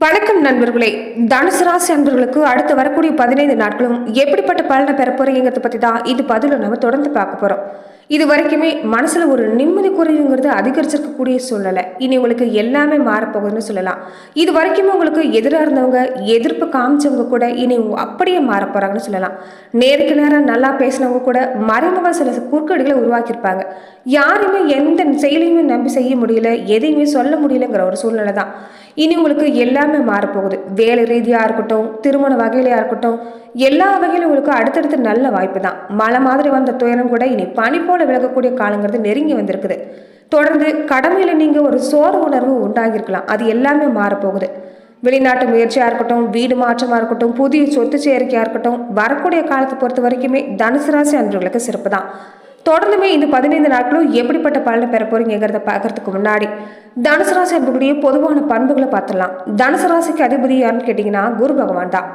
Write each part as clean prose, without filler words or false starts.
வணக்கம் நண்பர்களே. தனுசு ராசி அன்பர்களுக்கு அடுத்து வரக்கூடிய 15 நாட்களும் எப்படிப்பட்ட பலனை பெற போறீங்கிறத பத்தி தான் இது பதில நம்ம தொடர்ந்து பார்க்க போறோம். இது வரைக்குமே மனசுல ஒரு நிம்மதி குறைவுங்கிறது அதிகரிச்சிருக்கக்கூடிய சூழ்நிலை. இனி உங்களுக்கு எல்லாமே மாறப்போகுதுன்னு சொல்லலாம். இது வரைக்குமே உங்களுக்கு எதிராக இருந்தவங்க, எதிர்ப்பு காமிச்சவங்க கூட இனி அப்படியே மாற போறாங்கன்னு சொல்லலாம். நேருக்கு நேரம் நல்லா பேசினவங்க கூட மறைமுக சில குறுக்கீடுகளை உருவாக்கியிருப்பாங்க. யாருமே எந்த செயலையுமே நம்பி செய்ய முடியல, எதையுமே சொல்ல முடியலங்கிற ஒரு சூழ்நிலை தான். இனி உங்களுக்கு எல்லாமே மாறப்போகுது. வேலை ரீதியாக இருக்கட்டும், திருமண வகையிலையா இருக்கட்டும், எல்லா வகையிலும் உங்களுக்கு அடுத்தடுத்து நல்ல வாய்ப்பு தான். மழை மாதிரி வந்த துயரம் கூட இனி பனி போல விலகக்கூடிய காலங்கிறது நெருங்கி வந்திருக்குது. தொடர்ந்து கடமையில நீங்க ஒரு சோர்வு உணர்வு உண்டாகியிருக்கலாம். அது எல்லாமே மாறப்போகுது. வெளிநாட்டு முயற்சியா இருக்கட்டும், வீடு மாற்றமா இருக்கட்டும், புதிய சொத்து சேர்க்கையா இருக்கட்டும், வரக்கூடிய காலத்தை பொறுத்த வரைக்குமே தனுசு ராசி அன்பர்களுக்கு சிறப்பு தான். தொடர்ந்துமே இந்த 15 நாட்களும் எப்படிப்பட்ட பலனை பெற போறீங்கிறத பார்க்கறதுக்கு முன்னாடி தனுசு ராசி அன்பர்களுடைய பொதுவான பண்புகளை பார்த்துடலாம். தனுசு ராசிக்கு அதிபதி யாருன்னு கேட்டீங்கன்னா குரு பகவான் தான்.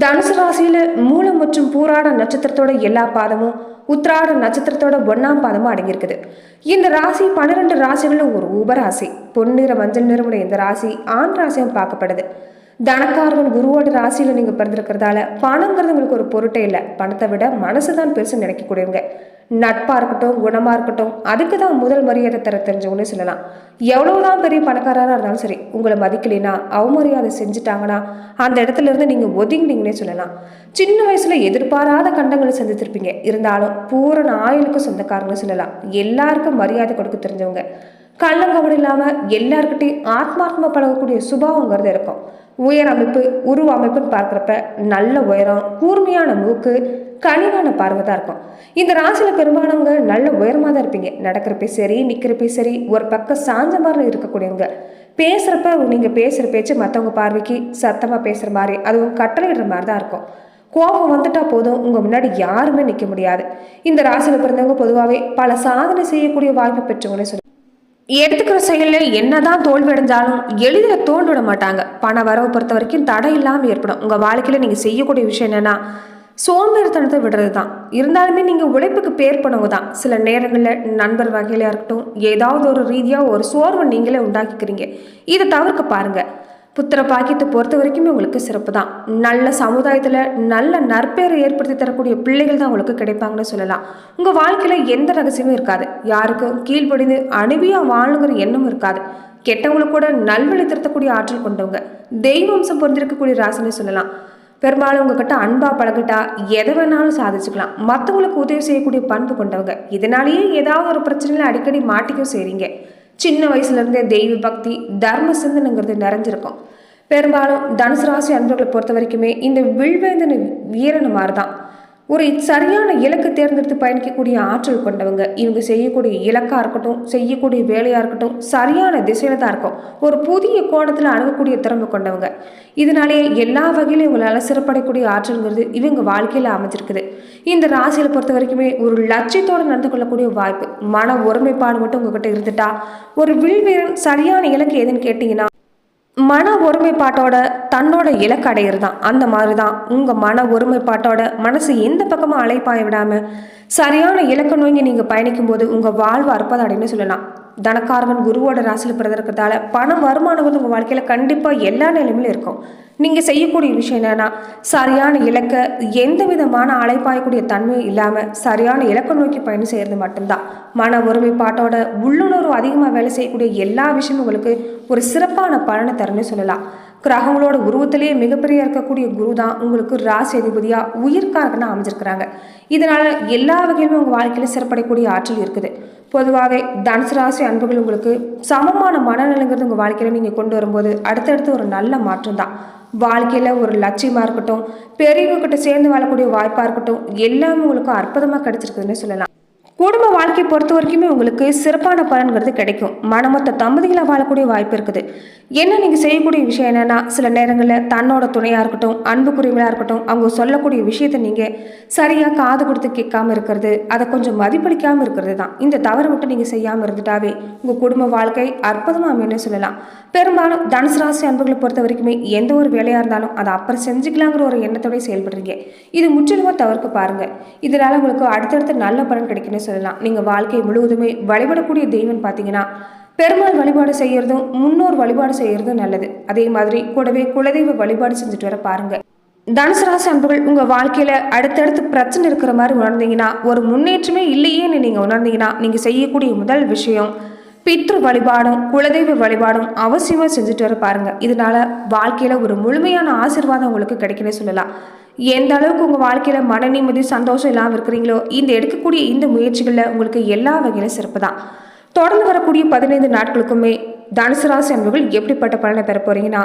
தனுசு ராசியில மூலம் மற்றும் பூராட நட்சத்திரத்தோட எல்லா பாதமும், உத்திராட நட்சத்திரத்தோட 1ஆம் பாதமும் அடங்கியிருக்குது. இந்த ராசி 12 ராசிகளும் ஒரு உபராசி. பொன்னிற மஞ்சள் நிறமுடைய இந்த ராசி ஆண் ராசியும் பார்க்கப்படுது. தனக்காரர்கள் குருவோட ராசியில நீங்க பிறந்திருக்கிறதால பணங்கிறது உங்களுக்கு ஒரு பொருட்டே இல்லை. பணத்தை விட மனசுதான் பெருசு நினைக்கக்கூடியவங்க. நட்பா இருக்கட்டும், குணமா இருக்கட்டும், அதுக்கு தான் முதல் மரியாதை தர தெரிஞ்சவங்கன்னு சொல்லலாம். எவ்வளவுதான் பெரிய பணக்காரராக இருந்தாலும் சரி, உங்களை மதிக்கலைன்னா, அவமரியாதை செஞ்சுட்டாங்கன்னா அந்த இடத்துல இருந்து நீங்க ஒதுங்கினீங்கன்னே சொல்லலாம். சின்ன வயசுல எதிர்பாராத கண்டங்களை சந்தித்திருப்பீங்க. இருந்தாலும் பூரண ஆயுளுக்கு சொந்தக்காரங்கன்னு சொல்லலாம். எல்லாருக்கும் மரியாதை கொடுக்க தெரிஞ்சவங்க. கள்ளங்கவடு இல்லாம எல்லார்கிட்டையும் ஆத்மார்த்தமா பழகக்கூடிய சுபாவங்கிறது இருக்கும். உயர் அமைப்பு, உருவ அமைப்புன்னு பார்க்குறப்ப நல்ல உயரம், கூர்மையான மூக்கு, கனிவான பார்வை தான் இருக்கும். இந்த ராசியில பெரும்பாலானவங்க நல்ல உயரமாக தான் இருப்பீங்க. நடக்கிறப்ப சரி, நிற்கிறப்ப சரி, ஒரு பக்கம் சாஞ்ச மாதிரி இருக்கக்கூடியவங்க. பேசுறப்ப நீங்க பேசுற பேச்சு மற்றவங்க பார்வைக்கு சத்தமா பேசுற மாதிரி, அதுவும் கட்டளையிடுற மாதிரி தான் இருக்கும். கோபம் வந்துட்டா போதும், உங்க முன்னாடி யாருமே நிற்க முடியாது. இந்த ராசியில பிறந்தவங்க பொதுவாகவே பல சாதனை செய்யக்கூடிய வாய்ப்பு பெற்றவங்கன்னு சொல்லி எடுத்துக்கிற செயலில் என்னதான் தோல்வி அடைஞ்சாலும் எளிதில் தோல்வி விட மாட்டாங்க. பண வரவை பொறுத்த வரைக்கும் தடை இல்லாமல் ஏற்படும். உங்கள் வாழ்க்கையில் நீங்கள் செய்யக்கூடிய விஷயம் என்னென்னா சோம்பேறித்தனத்தை விடுறது தான். இருந்தாலுமே நீங்கள் உழைப்புக்கு பேர் பண்ணவங்க தான். சில நேரங்களில் நண்பர் வகையிலையாக இருக்கட்டும், ஏதாவது ஒரு ரீதியாக ஒரு சோர்வை நீங்களே உண்டாக்கிக்கிறீங்க. இதை தவிர்க்க பாருங்கள். புத்திர பாக்கியத்தை பொறுத்த வரைக்குமே உங்களுக்கு சிறப்பு தான். நல்ல சமுதாயத்தில் நல்ல நற்பெயரை ஏற்படுத்தி தரக்கூடிய பிள்ளைகள் தான் உங்களுக்கு கிடைப்பாங்கன்னு சொல்லலாம். உங்கள் வாழ்க்கையில் எந்த ரகசியமும் இருக்காது. யாருக்கும் கீழ்ப்படிந்து அணுவியாக வாழுங்கிற எண்ணமும் இருக்காது. கெட்டவங்களுக்கு கூட நல்வழி திருத்தக்கூடிய ஆற்றல் கொண்டவங்க. தெய்வம்சம் பொருந்திருக்கக்கூடிய ராசின்னு சொல்லலாம். பெரும்பாலும் உங்ககிட்ட அன்பா பழகிட்டா எதை வேணாலும் சாதிச்சுக்கலாம். மற்றவங்களுக்கு உதவி செய்யக்கூடிய பண்பு கொண்டவங்க. இதனாலேயே ஏதாவது ஒரு பிரச்சனையில அடிக்கடி மாட்டிக்கும் செய்றீங்க. சின்ன வயசுல இருந்தே தெய்வ பக்தி, தர்ம சிந்தனைங்கிறது நிறைஞ்சிருக்கும். பெரும்பாலும் தனுசு ராசி அன்பர்களை பொறுத்த வரைக்குமே இந்த வில்வேந்தன வீரனை மாதிரி தான். ஒரு சரியான இலக்கு தேர்ந்தெடுத்து பயணிக்கக்கூடிய ஆற்றல் கொண்டவங்க. இவங்க செய்யக்கூடிய இலக்காக இருக்கட்டும், செய்யக்கூடிய வேலையாக இருக்கட்டும், சரியான திசையில தான் இருக்கும். ஒரு புதிய கோணத்தில் அணுகக்கூடிய திறமை கொண்டவங்க. இதனாலேயே எல்லா வகையிலும் இவங்களால சிறப்படையக்கூடிய ஆற்றல்ங்கிறது இவங்க வாழ்க்கையில் அமைஞ்சிருக்குது. இந்த ராசியில் பொறுத்த வரைக்குமே ஒரு லட்சியத்தோடு நடந்து கொள்ளக்கூடிய வாய்ப்பு, மன ஒருமைப்பாடு மட்டும் உங்ககிட்ட இருந்துட்டா, ஒரு வில்வீரன் சரியான இலக்கு எதுன்னு கேட்டிங்கன்னா மன ஒருமைப்பாட்டோட தன்னோட இலக்கு அடையிறது தான். அந்த மாதிரி தான் உங்கள் மன ஒருமைப்பாட்டோட மனசு எந்த பக்கமும் அலைப்பாய விடாமல் சரியான இலக்கு நோக்கி நீங்கள் பயணிக்கும் போது உங்கள் வாழ்வு அற்புதம்னு சொல்லலாம். தனக்காரகன் குருவோட ராசியில் பிறந்திருக்கிறதால பணம் வருமானம் வந்து உங்கள் வாழ்க்கையில் கண்டிப்பாக எல்லா நிலைமையிலும் இருக்கும். நீங்கள் செய்யக்கூடிய விஷயம் என்னன்னா சரியான இலக்கை எந்த விதமான அலைப்பாயக்கூடிய தன்மையும் இல்லாமல் சரியான இலக்கை நோக்கி பயணம் செய்கிறது மட்டும்தான். மன ஒருமைப்பாட்டோட உள்ளுணர்வு அதிகமாக வேலை செய்யக்கூடிய எல்லா விஷயமும் உங்களுக்கு ஒரு சிறப்பான பலனை தரணும்னு சொல்லலாம். கிரகங்களோட உருவத்திலேயே மிகப்பெரிய இருக்கக்கூடிய குரு தான் உங்களுக்கு ராசி அதிபதியாக உயிர்காரகனாக அமைஞ்சிருக்கிறாங்க. இதனால எல்லா வகையிலுமே உங்கள் வாழ்க்கையில் சிறப்படையக்கூடிய ஆற்றல் இருக்குது. பொதுவாகவே தனுசு ராசி அன்புகள் உங்களுக்கு சமமான மனநிலைங்கிறது உங்கள் வாழ்க்கையில் நீங்கள் கொண்டு வரும்போது அடுத்தடுத்து ஒரு நல்ல மாற்றம் தான். வாழ்க்கையில் ஒரு லட்சியமாக இருக்கட்டும், பெரியவங்ககிட்ட சேர்ந்து வாழக்கூடிய வாய்ப்பாக இருக்கட்டும், எல்லாமே உங்களுக்கு அற்புதமாக கிடைச்சிருக்குதுன்னு சொல்லலாம். குடும்ப வாழ்க்கையை பொறுத்த வரைக்குமே உங்களுக்கு சிறப்பான பலன்கிறது கிடைக்கும். மனமொத்த தம்பதிகளாக வாழக்கூடிய வாய்ப்பு இருக்குது. என்ன நீங்கள் செய்யக்கூடிய விஷயம் என்னென்னா சில நேரங்களில் தன்னோட துணையாக இருக்கட்டும், அன்புக்குரியவங்களாக இருக்கட்டும், அவங்க சொல்லக்கூடிய விஷயத்தை நீங்கள் சரியாக காது கொடுத்து கேட்காம இருக்கிறது, அதை கொஞ்சம் மதிப்பளிக்காமல் இருக்கிறது தான். இந்த தவறை மட்டும் நீங்கள் செய்யாமல் இருந்துட்டாவே உங்கள் குடும்ப வாழ்க்கை அற்புதமாக அமைன்னு சொல்லலாம். பெரும்பாலும் தனுசு ராசி அன்புகளை பொறுத்த வரைக்குமே எந்த ஒரு வேலையாக இருந்தாலும் அதை அப்புறம் செஞ்சுக்கலாங்கிற ஒரு எண்ணத்தோடய செயல்படுறீங்க. இது முற்றிலுமாக தவிர்க்க பாருங்கள். இதனால் உங்களுக்கு அடுத்தடுத்து நல்ல பலன் கிடைக்குன்னு சொல்லலாம். நீங்கள் வாழ்க்கை முழுவதுமே வழிபடக்கூடிய தெய்வம் பார்த்தீங்கன்னா பெருமாள் வழிபாடு செய்யறதும் முன்னோர் வழிபாடு செய்யறதும் நல்லது. அதே மாதிரி கூடவே குலதெய்வ வழிபாடு செஞ்சுட்டு வர பாருங்க. தனுசு ராசி அன்பர்கள், உங்க வாழ்க்கையில அடுத்தடுத்து பிரச்சனை இருக்கிற மாதிரி உணர்ந்தீங்கன்னா, ஒரு முன்னேற்றமே இல்லையேன்னு நீங்க உணர்ந்தீங்கன்னா, நீங்க செய்யக்கூடிய முதல் விஷயம் பித்ரு வழிபாடும் குலதெய்வ வழிபாடும் அவசியமா செஞ்சுட்டு வர பாருங்க. இதனால வாழ்க்கையில ஒரு முழுமையான ஆசீர்வாதம் உங்களுக்கு கிடைக்குன்னே சொல்லலாம். எந்த அளவுக்கு உங்க வாழ்க்கையில மன நிம்மதி சந்தோஷம் இல்லாமல் இருக்கிறீங்களோ, இந்த எடுக்கக்கூடிய இந்த முயற்சிகள்ல உங்களுக்கு எல்லா வகையிலும் சிறப்பு தான். தொடர்ந்து வரக்கூடிய 15 நாட்களுக்குமே தனுசு ராசி அன்பர்கள் எப்படிப்பட்ட பலனை பெற போறீங்கன்னா,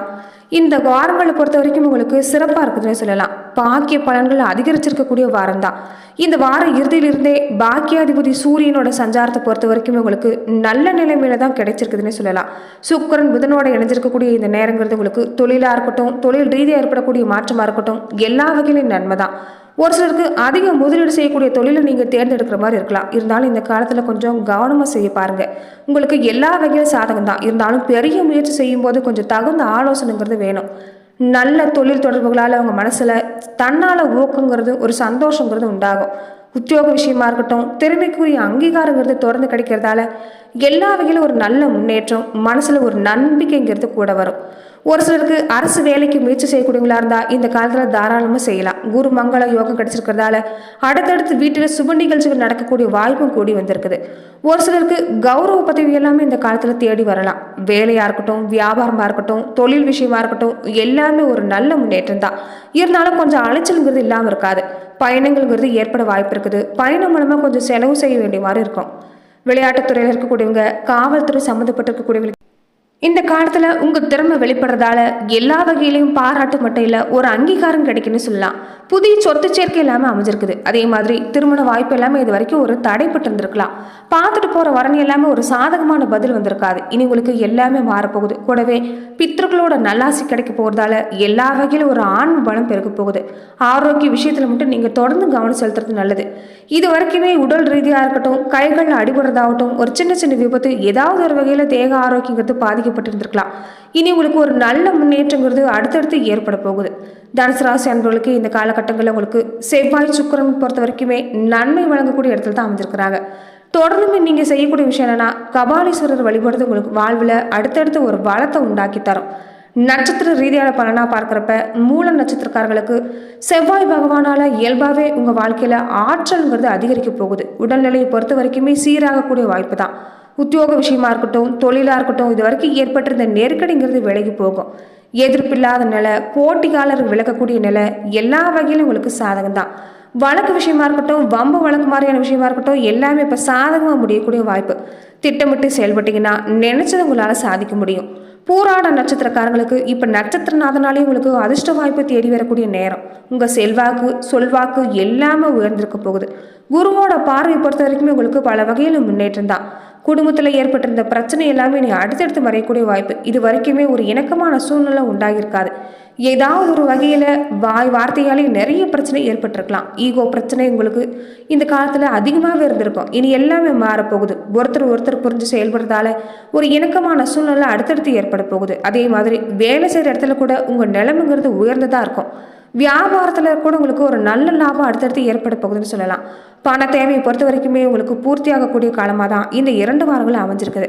இந்த வாரங்களை பொறுத்த வரைக்கும் உங்களுக்கு சிறப்பா இருக்குதுன்னு சொல்லலாம். பாக்கிய பலன்கள் அதிகரிச்சிருக்கக்கூடிய வாரம் தான். இந்த வார இறுதியிலிருந்தே பாக்கியாதிபதி சூரியனோட சஞ்சாரத்தை பொறுத்த வரைக்கும் உங்களுக்கு நல்ல நிலைமையில தான் கிடைச்சிருக்குதுன்னு சொல்லலாம். சுக்கிரன் புதனோட இணைஞ்சிருக்கக்கூடிய இந்த நேரங்கிறது உங்களுக்கு தொழிலா இருக்கட்டும், தொழில் ரீதியாக ஏற்படக்கூடிய மாற்றமா இருக்கட்டும், எல்லா வகையிலும் நன்மை தான். ஒரு சிலருக்கு அதிக முதலீடு செய்யக்கூடிய தொழிலை நீங்கள் தேர்ந்தெடுக்கிற மாதிரி இருக்கலாம். இருந்தாலும் இந்த காலத்தில் கொஞ்சம் கவனமாக செய்ய பாருங்கள். உங்களுக்கு எல்லா வகையிலும் சாதகம் தான். இருந்தாலும் பெரிய முயற்சி செய்யும் போது கொஞ்சம் தகுந்த ஆலோசனைங்கிறது வேணும். நல்ல தொழில் தொடர்புகளால் அவங்க மனசில் தன்னால் ஊக்கங்கிறது ஒரு சந்தோஷங்கிறது உண்டாகும். உத்தியோக விஷயமா இருக்கட்டும், திறமைக்குரிய அங்கீகாரங்கிறது தொடர்ந்து கிடைக்கிறதால எல்லா வகையிலும் ஒரு நல்ல முன்னேற்றம், மனசில் ஒரு நம்பிக்கைங்கிறது கூட வரும். ஒரு சிலருக்கு அரசு வேலைக்கு முயற்சி செய்யக்கூடியவங்களா இருந்தால் இந்த காலத்தில் தாராளமாக செய்யலாம். குரு மங்கள யோகம் கிடைச்சிருக்கிறதால அடுத்தடுத்து வீட்டில் சுப நிகழ்ச்சிகள் நடக்கக்கூடிய வாய்ப்பும் கூடி வந்திருக்குது. ஒரு சிலருக்கு கௌரவ பதவி எல்லாமே இந்த காலத்தில் தேடி வரலாம். வேலையாக இருக்கட்டும், வியாபாரமாக இருக்கட்டும், தொழில் விஷயமா இருக்கட்டும், எல்லாமே ஒரு நல்ல முன்னேற்றம் தான். இருந்தாலும் கொஞ்சம் அலைச்சல்ங்கிறது இல்லாமல் இருக்காது. பயணங்கள்ங்கிறது ஏற்பட வாய்ப்பு இருக்குது. பயணம் மூலமாக கொஞ்சம் செலவு செய்ய வேண்டிய மாதிரி இருக்கும். விளையாட்டுத்துறையில் இருக்கக்கூடியவங்க, காவல்துறை சம்மந்தப்பட்டு இருக்கக்கூடியவங்களுக்கு இந்த காலத்தில் உங்கள் திறமை வெளிப்படுறதால எல்லா வகையிலையும் பாராட்டு மட்டும் இல்லை, ஒரு அங்கீகாரம் கிடைக்குன்னு சொல்லலாம். புதிய சொத்து சேர்க்கை எல்லாமே அமைஞ்சிருக்குது. அதே மாதிரி திருமண வாய்ப்பு எல்லாமே இது வரைக்கும் ஒரு தடைப்பட்டு இருந்திருக்கலாம். பார்த்துட்டு போகிற வரன் எல்லாமே ஒரு சாதகமான பதில் வந்திருக்காது. இனி உங்களுக்கு எல்லாமே மாறப்போகுது. கூடவே பித்ருக்களோட நல்லாசி கிடைக்க போகிறதால எல்லா வகையிலும் ஒரு ஆன்ம பலம் பெருக்க போகுது. ஆரோக்கிய விஷயத்தில் மட்டும் நீங்கள் தொடர்ந்து கவனம் செலுத்துறது நல்லது. இது வரைக்குமே உடல் ரீதியாக இருக்கட்டும், கைகளில் அடிபடுறதாகட்டும், ஒரு சின்ன சின்ன விபத்து ஏதாவது ஒரு வகையில் தேக ஆரோக்கியங்கிறது பாதிக்கப்பட்டிருந்திருக்கலாம். இனி உங்களுக்கு ஒரு நல்ல முன்னேற்றங்கிறது அடுத்தடுத்து ஏற்பட போகுது. தனுசு ராசி அன்பர்களுக்கு இந்த காலகட்டங்களில் உங்களுக்கு செவ்வாய் சுக்கிரன் பொறுத்த வரைக்குமே நன்மை வழங்கக்கூடிய இடத்துல தான் அமைஞ்சிருக்கிறாங்க. தொடர்ந்துமே நீங்கள் செய்யக்கூடிய விஷயம் என்னன்னா, கபாலீஸ்வரர் வழிபடுறது உங்களுக்கு வாழ்வில் அடுத்தடுத்து ஒரு பலத்தை உண்டாக்கி தரும். நட்சத்திர ரீதியான பலனாக பார்க்குறப்ப மூல நட்சத்திரக்காரர்களுக்கு செவ்வாய் பகவானால் இயல்பாகவே உங்கள் வாழ்க்கையில் ஆற்றல்ங்கிறது அதிகரிக்க போகுது. உடல்நிலையை பொறுத்த வரைக்குமே சீராகக்கூடிய வாய்ப்பு தான். உத்தியோக விஷயமா இருக்கட்டும், தொழிலாக இருக்கட்டும், இது வரைக்கும் ஏற்பட்டிருந்த நெருக்கடிங்கிறது விலகி போகும். எதிர்ப்பில்லாத நிலை, போட்டியாளர் விலகக்கூடிய நிலை, எல்லா வகையிலும் உங்களுக்கு சாதகம் தான். வழக்கு விஷயமா இருக்கட்டும், வம்பு வழக்கு மாதிரியான விஷயமா இருக்கட்டும், எல்லாமே இப்போ சாதகமாக முடியக்கூடிய வாய்ப்பு. திட்டமிட்டு செயல்பட்டீங்கன்னா நினைச்சதை உங்களால் சாதிக்க முடியும். பூராட நட்சத்திரக்காரங்களுக்கு இப்போ நட்சத்திரநாதனாலே உங்களுக்கு அதிர்ஷ்ட வாய்ப்பு தேடி வரக்கூடிய நேரம். உங்கள் செல்வாக்கு சொல்வாக்கு எல்லாமே உயர்ந்திருக்க போகுது. குருவோட பார்வை பொறுத்த வரைக்குமே உங்களுக்கு பல வகையில் முன்னேற்றம் தான். குடும்பத்தில் ஏற்பட்டிருந்த பிரச்சனை எல்லாமே நீ அடுத்தடுத்து மறையக்கூடிய வாய்ப்பு. இது வரைக்குமே ஒரு இணக்கமான சூழ்நிலை உண்டாகியிருக்காது. ஏதாவது ஒரு வகையில் வார்த்தையாலே நிறைய பிரச்சனை ஏற்பட்டிருக்கலாம். ஈகோ பிரச்சனை உங்களுக்கு இந்த காலத்தில் அதிகமாகவே இருந்திருக்கும். இனி எல்லாமே மாறப்போகுது. ஒருத்தர் புரிஞ்சு செயல்படுறதால ஒரு இணக்கமான சூழ்நிலை அடுத்தடுத்து ஏற்பட போகுது. அதே மாதிரி வேலை செய்கிற இடத்துல கூட உங்கள் நிலைமைங்கிறது உயர்ந்ததாக இருக்கும். வியாபாரத்தில் கூட உங்களுக்கு ஒரு நல்ல லாபம் அடுத்தடுத்து ஏற்பட போகுதுன்னு சொல்லலாம். பண தேவையை பொறுத்த வரைக்குமே உங்களுக்கு பூர்த்தியாகக்கூடிய காலமாக தான் இந்த 2 வாரங்களும் அமைஞ்சிருக்குது.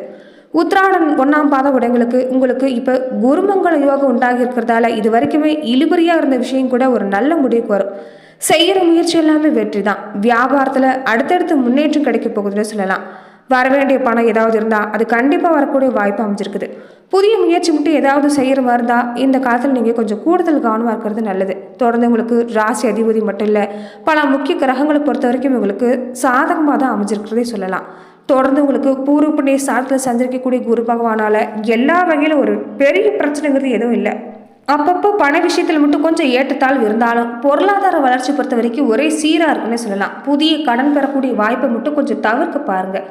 உத்திராடம் 1ஆம் பாத உடைங்களுக்கு உங்களுக்கு இப்போ குருமங்கள யோகம் உண்டாகி இருக்கிறதால இது வரைக்குமே இழுபறியாக இருந்த விஷயம் கூட ஒரு நல்ல முடிவுக்கு வரும். செய்கிற முயற்சி எல்லாமே வெற்றி தான். வியாபாரத்தில் அடுத்தடுத்து முன்னேற்றம் கிடைக்க போகுதுன்னு சொல்லலாம். வரவேண்டிய பணம் ஏதாவது இருந்தால் அது கண்டிப்பாக வரக்கூடிய வாய்ப்பு அமைஞ்சிருக்குது. புதிய முயற்சி மட்டும் ஏதாவது செய்கிற மாதிரி இருந்தால் இந்த காலத்தில் நீங்கள் கொஞ்சம் கூடுதல் கவனமாக இருக்கிறது நல்லது. தொடர்ந்து உங்களுக்கு ராசி அதிபதி மட்டும் இல்லை, பல முக்கிய கிரகங்களை பொறுத்த வரைக்கும் உங்களுக்கு சாதகமாக தான் அமைஞ்சிருக்கிறதே சொல்லலாம். தொடர்ந்து உங்களுக்கு பூர்வ புண்ணிய ஸ்தானத்தில் சஞ்சரிக்கக்கூடிய குரு பகவானால் எல்லா வகையிலும் ஒரு பெரிய பிரச்சனைங்கிறது எதுவும் இல்லை. அப்பப்போ பண விஷயத்தில் மட்டும் கொஞ்சம் ஏற்றத்தாழ்வு இருந்தாலும் பொருளாதார வளர்ச்சி பொறுத்த வரைக்கும் ஒரே சீராக இருக்குன்னு சொல்லலாம். புதிய கடன் பெறக்கூடிய வாய்ப்பை மட்டும் கொஞ்சம் தவிர்க்க பாருங்கள்.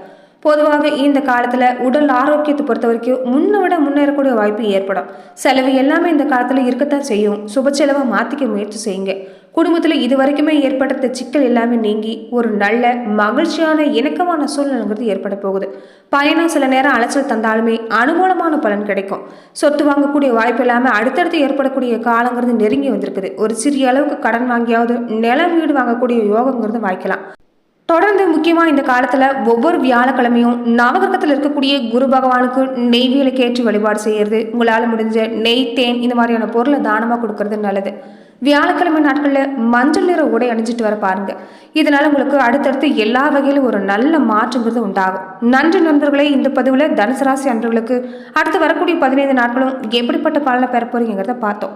பொதுவாக இந்த காலத்தில் உடல் ஆரோக்கியத்தை பொறுத்த வரைக்கும் முன்னை விட முன்னேறக்கூடிய வாய்ப்பு ஏற்படும். செலவு எல்லாமே இந்த காலத்தில் இருக்கத்தான் செய்யும். சுப செலவை மாற்றிக்க முயற்சி செய்யுங்க. குடும்பத்தில் இது வரைக்குமே ஏற்பட்ட சிக்கல் எல்லாமே நீங்கி ஒரு நல்ல மகிழ்ச்சியான இணக்கமான சூழ்நிலைங்கிறது ஏற்பட போகுது. பயணம் சில நேரம் அலைச்சல் தந்தாலுமே அனுகூலமான பலன் கிடைக்கும். சொத்து வாங்கக்கூடிய வாய்ப்பு இல்லாமல் அடுத்தடுத்து ஏற்படக்கூடிய காலங்கிறது நெருங்கி வந்திருக்குது. ஒரு சிறிய அளவுக்கு கடன் வாங்கியாவது நில வீடு வாங்கக்கூடிய யோகங்கிறது வாய்க்கலாம். தொடர்ந்து முக்கியமா இந்த காலத்துல ஒவ்வொரு வியாழக்கிழமையும் நவகிரகத்தில் இருக்கக்கூடிய குரு பகவானுக்கு நெய் விளக்கேற்றி வழிபாடு செய்யறது, உங்களால முடிஞ்ச நெய், தேன் இந்த மாதிரியான பொருளை தானமா கொடுக்கறது நல்லது. வியாழக்கிழமை நாட்கள்ல மஞ்சள் நிற உடை அணிஞ்சிட்டு வர பாருங்க. இதனால உங்களுக்கு அடுத்தடுத்து எல்லா வகையிலும் ஒரு நல்ல மாற்றங்கிறது உண்டாகும். நன்றி நண்பர்களே. இந்த பதிவுல தனுசு ராசி அன்பர்களுக்கு அடுத்து வரக்கூடிய 15 நாட்களும் எப்படிப்பட்ட பலனை பெற போறீங்கிறத பார்த்தோம்.